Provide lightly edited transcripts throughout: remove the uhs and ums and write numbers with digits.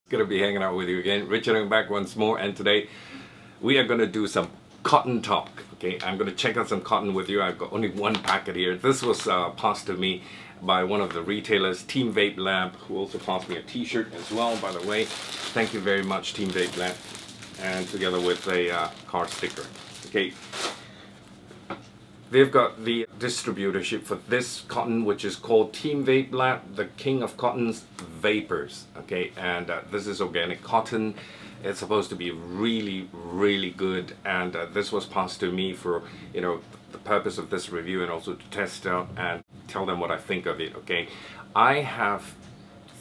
Gonna be hanging out with you again. Richard back once more, and today we are gonna do some cotton talk. Okay, I'm gonna check out some cotton with you. I've got only one packet here. This was passed to me by one of the retailers, Team Vapelab, who also passed me a t-shirt as well, by the way. Thank you very much, Team Vapelab, and together with a card sticker. Okay, they've got the distributorship for this cotton, which is called Team Vapelab, the king of cotton's vapors. Okay, and this is organic cotton. It's supposed to be really good, and this was passed to me for, you know, the purpose of this review and also to test out and tell them what I think of it. Okay, I have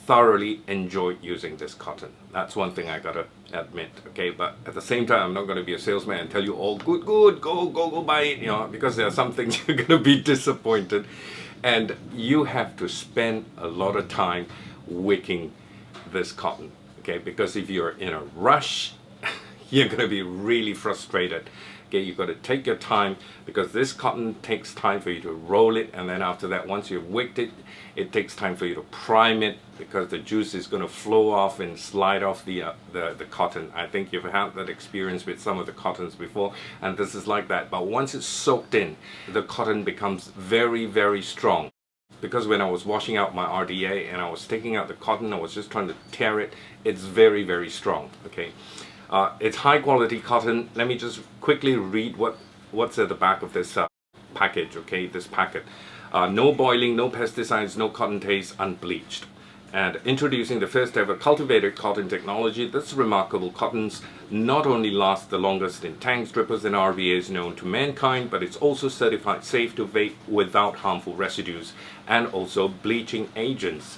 thoroughly enjoyed using this cotton. That's one thing I gotta admit. Okay, but at the same time, I'm not going to be a salesman and tell you all good, go buy it, you know, because there are some things you're going to be disappointed, and you have to spend a lot of time wicking this cotton. Okay, because if you're in a rush, you're going to be really frustrated. Okay, you've got to take your time, because this cotton takes time for you to roll it, and then after that, once you've wicked it, it takes time for you to prime it, because the juice is going to flow off and slide off the cotton. I think you've had that experience with some of the cottons before, and this is like that. But once it's soaked in, the cotton becomes very strong. Because when I was washing out my RDA and I was taking out the cotton, I was just trying to tear it. It's very strong. Okay, it's high quality cotton. Let me just quickly read what's at the back of this package. Okay, this packet. No boiling, no pesticides, no cotton taste, unbleached. And introducing the first ever cultivated cotton technology, this remarkable cottons not only last the longest in tanks, drippers and RBAs known to mankind, but it's also certified safe to vape without harmful residues and also bleaching agents.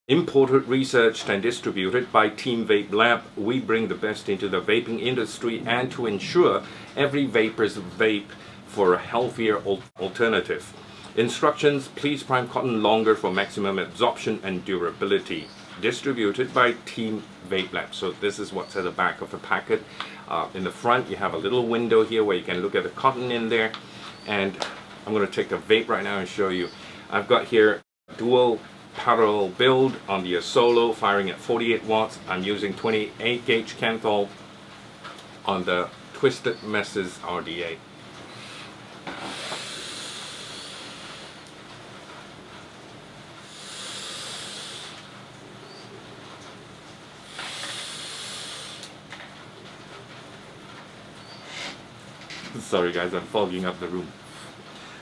Imported, researched and distributed by Team Vapelab, we bring the best into the vaping industry and to ensure every vapor's vape for a healthier alternative. Instructions: please prime cotton longer for maximum absorption and durability. Distributed by Team Vapelab. So this is what's at the back of the packet. In the front you have a little window here where you can look at the cotton in there, and I'm going to take a vape right now and show you. I've got here dual parallel build on the solo, firing at 48 watts. I'm using 28 gauge Canthol on the Twisted Messes RDA. Sorry guys, I'm fogging up the room.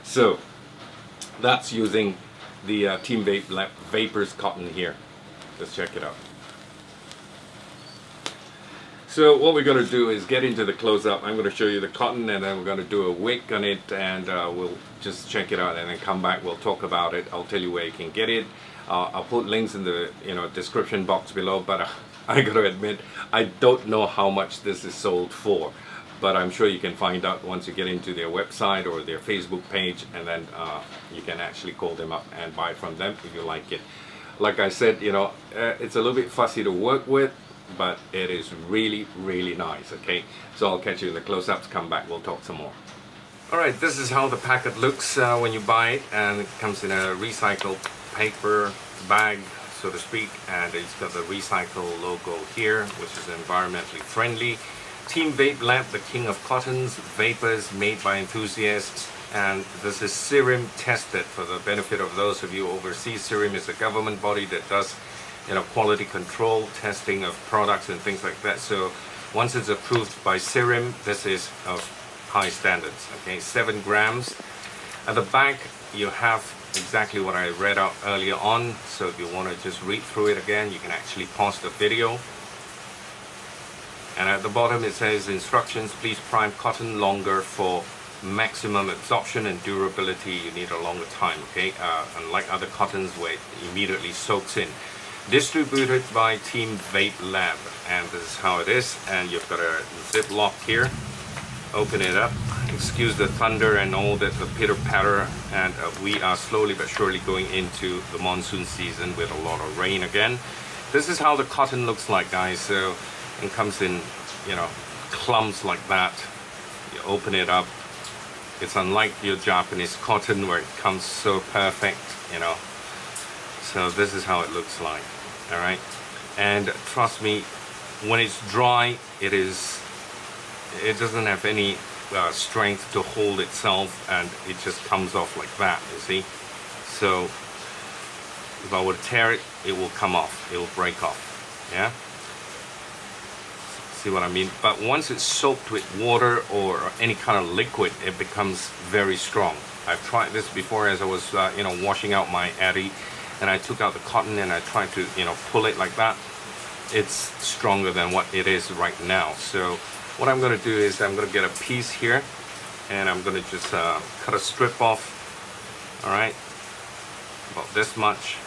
So that's using the Team Vapelab Vapors cotton here. Let's check it out. So what we're going to do is get into the close-up. I'm going to show you the cotton, and then we're going to do a wick on it, and we'll just check it out and then come back. We'll talk about it. I'll tell you where you can get it. I'll put links in the description box below, but I got to admit, I don't know how much this is sold for. But I'm sure you can find out once you get into their website or their Facebook page, and then you can actually call them up and buy from them if you like it. Like I said, you know, it's a little bit fussy to work with, but it is really nice. Okay, so I'll catch you in the close-ups. Come back, we'll talk some more. Alright, this is how the packet looks when you buy it, and it comes in a recycled paper bag, so to speak, and it's got the recycle logo here, which is environmentally friendly. Team Vapelab, the king of cottons, vapors made by enthusiasts, and this is serum tested for the benefit of those of you overseas. Serum is a government body that does, you know, quality control testing of products and things like that. So once it's approved by Serum, this is of high standards. Okay, 7 grams. At the back you have exactly what I read out earlier on. So if you want to just read through it again, you can actually pause the video. And at the bottom it says instructions: please prime cotton longer for maximum absorption and durability. You need a longer time, okay? Unlike other cottons where it immediately soaks in. Distributed by Team Vapelab, and this is how it is. And you've got a zip lock here. Open it up. Excuse the thunder and all that, the pitter patter, and we are slowly but surely going into the monsoon season with a lot of rain again. This is how the cotton looks like, guys. So it comes in, you know, clumps like that. You open it up. It's unlike your Japanese cotton where it comes so perfect, you know. So this is how it looks like. All right, And trust me, when it's dry, it doesn't have any strength to hold itself, and it just comes off like that, you see. So if I were to tear it, it will come off, it will break off. Yeah, see what I mean? But once it's soaked with water or any kind of liquid, it becomes very strong. I've tried this before as I was washing out my Addy, and I took out the cotton and I tried to pull it like that. It's stronger than what it is right now. So what I'm going to do is I'm going to get a piece here, and I'm going to just cut a strip off. All right, about this much.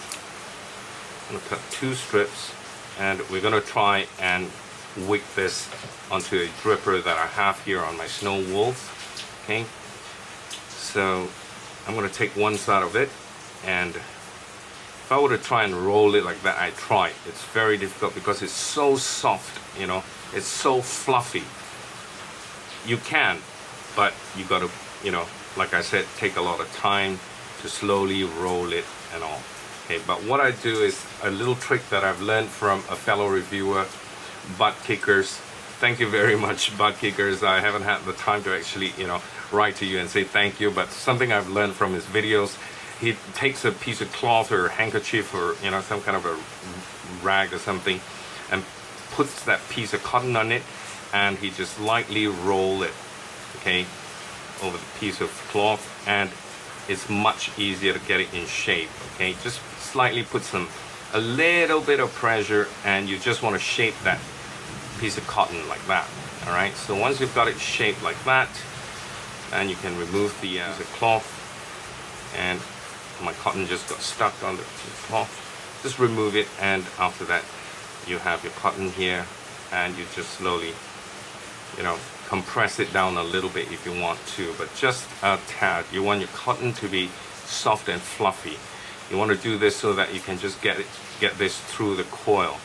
I'm going to cut 2 strips, and we're going to try and wick this onto a dripper that I have here on my snow wolves. Okay, so I'm going to take one side of it, and if I were to try and roll it like that, I tried. It's very difficult because it's so soft, it's so fluffy. You can, but you got to, like I said, take a lot of time to slowly roll it and all. Okay, but what I do is a little trick that I've learned from a fellow reviewer, Butt Kickers. Thank you very much, Butt Kickers. I haven't had the time to actually, write to you and say thank you, but something I've learned from his videos, he takes a piece of cloth or a handkerchief or, some kind of a rag or something, and puts that piece of cotton on it, and he just lightly roll it, okay, over the piece of cloth, and it's much easier to get it in shape. Okay, just slightly put a little bit of pressure, and you just want to shape that piece of cotton like that. All right, so once you've got it shaped like that, and you can remove the piece of cloth, and my cotton just got stuck on the cloth. Just remove it, and after that you have your cotton here, and you just slowly compress it down a little bit if you want to, but just a tad. You want your cotton to be soft and fluffy. You want to do this so that you can just get this through the coil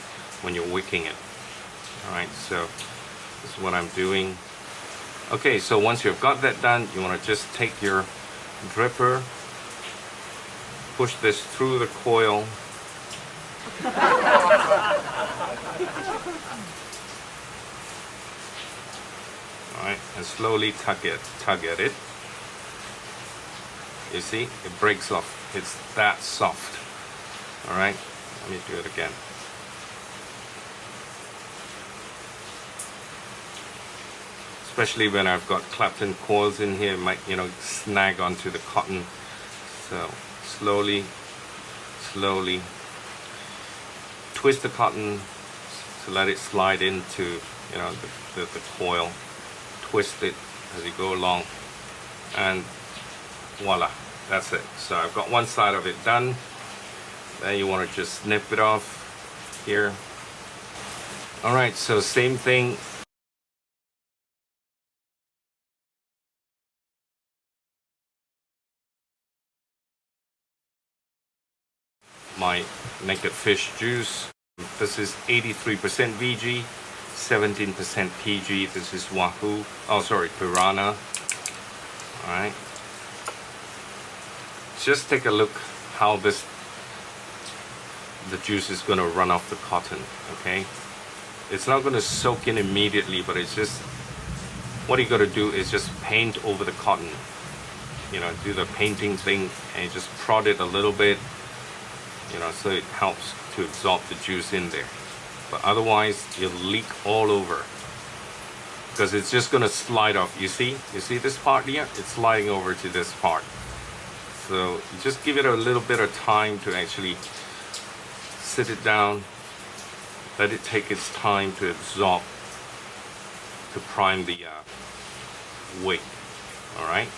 when you're wicking it. All right, so this is what I'm doing. Okay, so once you've got that done, you want to just take your dripper, push this through the coil. Alright, and slowly tug at it. You see, it breaks off. It's that soft. Alright, let me do it again. Especially when I've got Clapton coils in here, it might, snag onto the cotton. So slowly twist the cotton to let it slide into, the coil. Twist it as you go along, and voila, that's it. So I've got one side of it done. Then you want to just snip it off here. All right, so same thing. My naked fish juice. This is 83% VG, 17% PG. This is Wahoo. Oh, sorry, Piranha. All right. Just take a look how the juice is going to run off the cotton. Okay. It's not going to soak in immediately, but it's just, what you got to do is just paint over the cotton. Do the painting thing, and you just prod it a little bit. So it helps to absorb the juice in there. But otherwise, it'll leak all over, because it's just going to slide off. You see this part here? It's sliding over to this part. So you just give it a little bit of time to actually sit it down, let it take its time to absorb, to prime the wick. All right.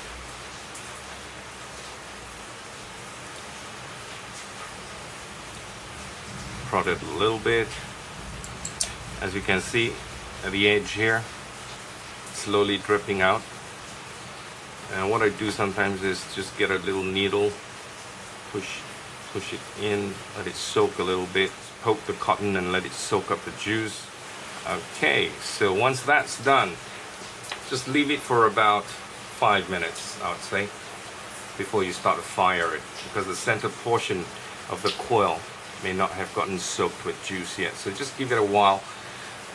Prod it a little bit. As you can see at the edge here, slowly dripping out. And what I do sometimes is just get a little needle, push it in, let it soak a little bit, poke the cotton and let it soak up the juice. Okay, so once that's done, just leave it for about 5 minutes, I would say, before you start to fire it, because the center portion of the coil may not have gotten soaked with juice yet. So just give it a while,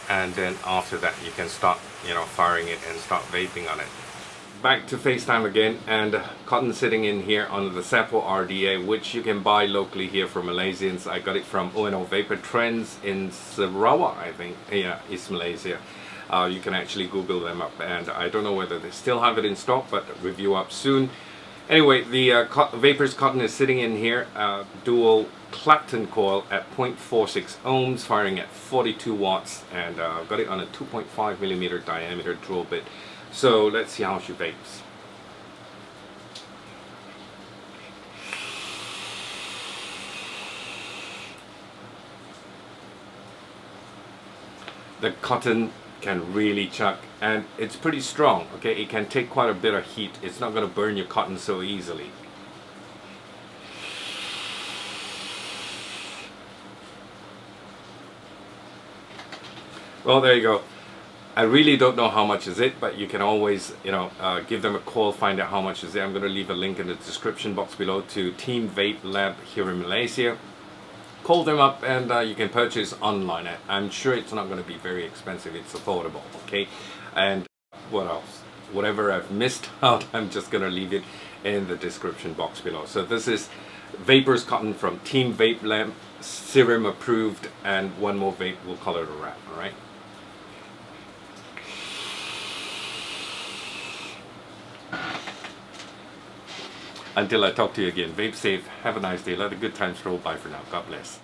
and then after that you can start, firing it and start vaping on it. Back to FaceTime again, and cotton sitting in here on the Sapo RDA, which you can buy locally here from Malaysians. I got it from O&O Vapor Trends in Sarawak, I think. Yeah, East Malaysia. You can actually Google them up, and I don't know whether they still have it in stock, but review up soon. Anyway, the Vapor's cotton is sitting in here, dual Clapton coil at 0.46 ohms, firing at 42 watts, and got it on a 2.5 millimeter diameter drill bit. So let's see how she vapes. The cotton can really chuck, and it's pretty strong. Okay, it can take quite a bit of heat. It's not going to burn your cotton so easily. Well, there you go. I really don't know how much is it, but you can always, give them a call, find out how much is it. I'm going to leave a link in the description box below to Team Vapelab here in Malaysia. Call them up, and you can purchase online. I'm sure it's not going to be very expensive. It's affordable, okay? And what else? Whatever I've missed out, I'm just going to leave it in the description box below. So this is Vapor's cotton from Team Vapelab, serum approved, and one more vape. We'll call it a wrap, all right? Until I talk to you again, vape safe, have a nice day, let the good times roll by for now. God bless.